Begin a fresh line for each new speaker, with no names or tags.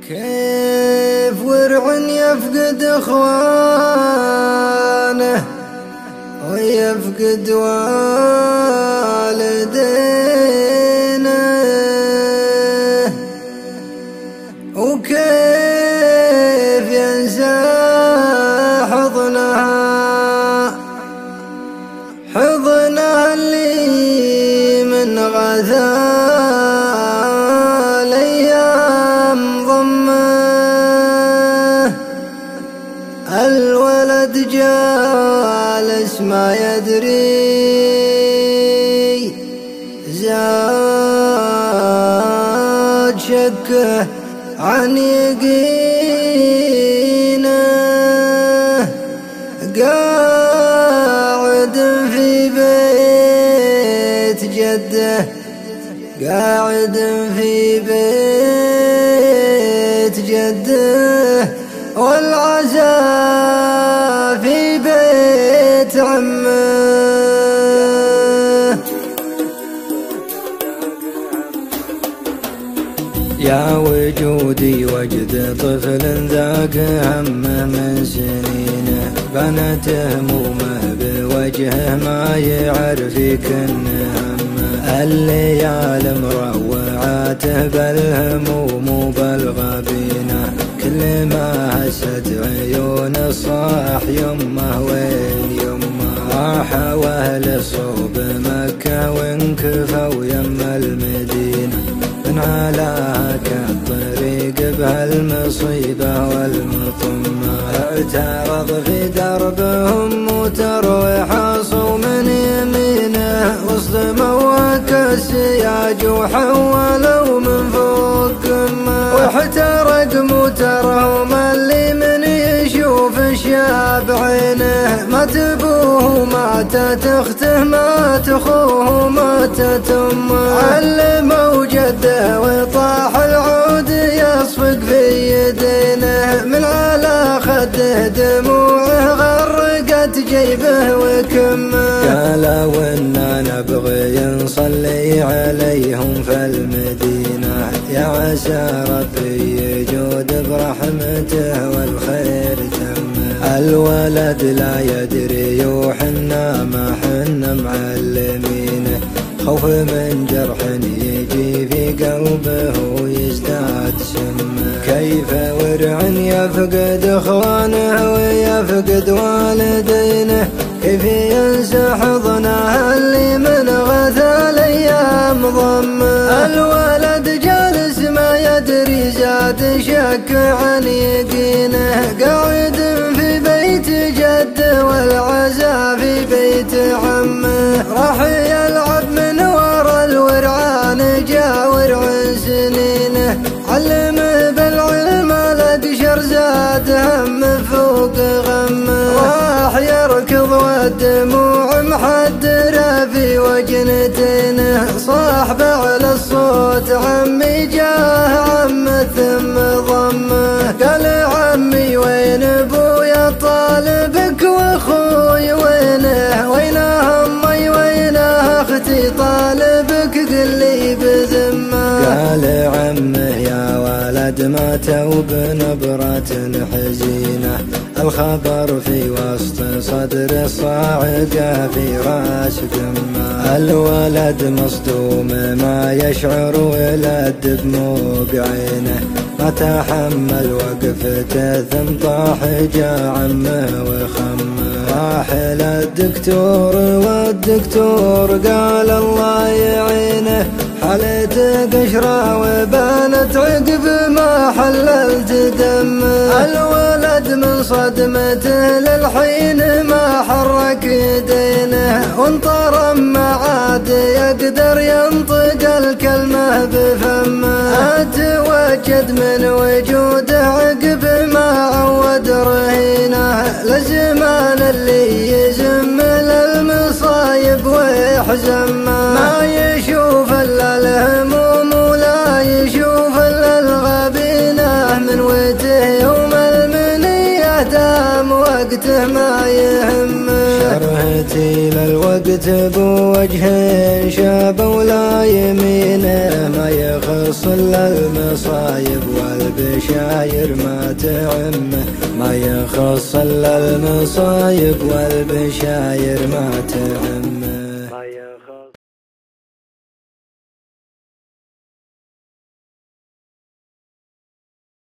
كيف ورع يفقد اخوانه ويفقد والدينه، وكيف ينسى حضنها اللي من غثاء الايام ضمه. الولد جالس ما يدري، زاد شكه عن يقينه، قاعد في بيت جده، قاعد في بيت جده، والعزاء في بيت عمه. يا وجودي وجد طفل ذاك همه من سنينه، بنت همومه بوجهه ما يعرف يكن همه. الليالي مروعاته بالهموم وبالغبينه، كل ما هست عيونه صاح يمه وين يمه. راحوا اهل صوب مكه وانكفوا يم المدينه، من علاك الطريق بهالمصيبة والمطمة. اعترض في دربهم وتروح عصوا من يمينه، وصدموا كالسياج وحولوا من فوق قمه. واحترق موترهم اللي من يشوف الشاب عينه، مات ابوه ماتت اخته مات اخوه ماتت امه. علموا جده وطاح العود يصفق في يدينه، من على خده دموعه غرقت جيبه وكمه. قالوا إنا نبغي نصلي عليهم في المدينة، يا عسى ربي يجود برحمته والخير تمه. الولد لا يدري وحنا ما حنا معلمينه، خوف من جرح يجي في قلبه ويزداد سمه. كيف ورع يفقد اخوانه ويفقد والدينه، كيف ينسى حضنه اللي من غثى الايام ضمه. الولد جالس ما يدري زاد شك عن يقينه، قاعد في بيت جده والعزاء في بيت عمه. راح يلعب من ورا الورعان جا ورع سنينه، علمه بالعلم الأقشر زاد هم فوق غمه. راح يركض والدموع محدرة في وجنتينه، صاح بعلى الصوت عمي جاه عمه ثم ضمه. قال عمي وين ابويا طالبك واخوي وينه، وينه امي وينه اختي طالبك قل لي بذمه. قال عمه يا ولد ماتوا بنبرة حزينة، الخبر في وسط صدر الصاعقة في راس قمه. الولد مصدوم ما يشعر ولد بموق عينه، ما تحمل وقفته ثم طاح جا عمه وخمه. راح للدكتور والدكتور قال الله يعينه، حالته قشرة وبانت عقب ما حللت دمه. الولد من صدمته للحين ما حرك يدينه، وانطرم ما عاد يقدر ينطق الكلمة بفمه. اتوجد من وجوده عقب ما عود رهينه، لزمان اللي يزم للمصايب ويحزمه. ما يشوف الا الهموم ولا يشوف الا الغبينه، من وجهه يوم المنيه دام وقته ما يهمه. كرهتي للوقت بوجه شاب ولا يمينه ما يخص الا المصايب والبشاير ما تعمه ما يخص الا المصايب والبشاير ما تعمه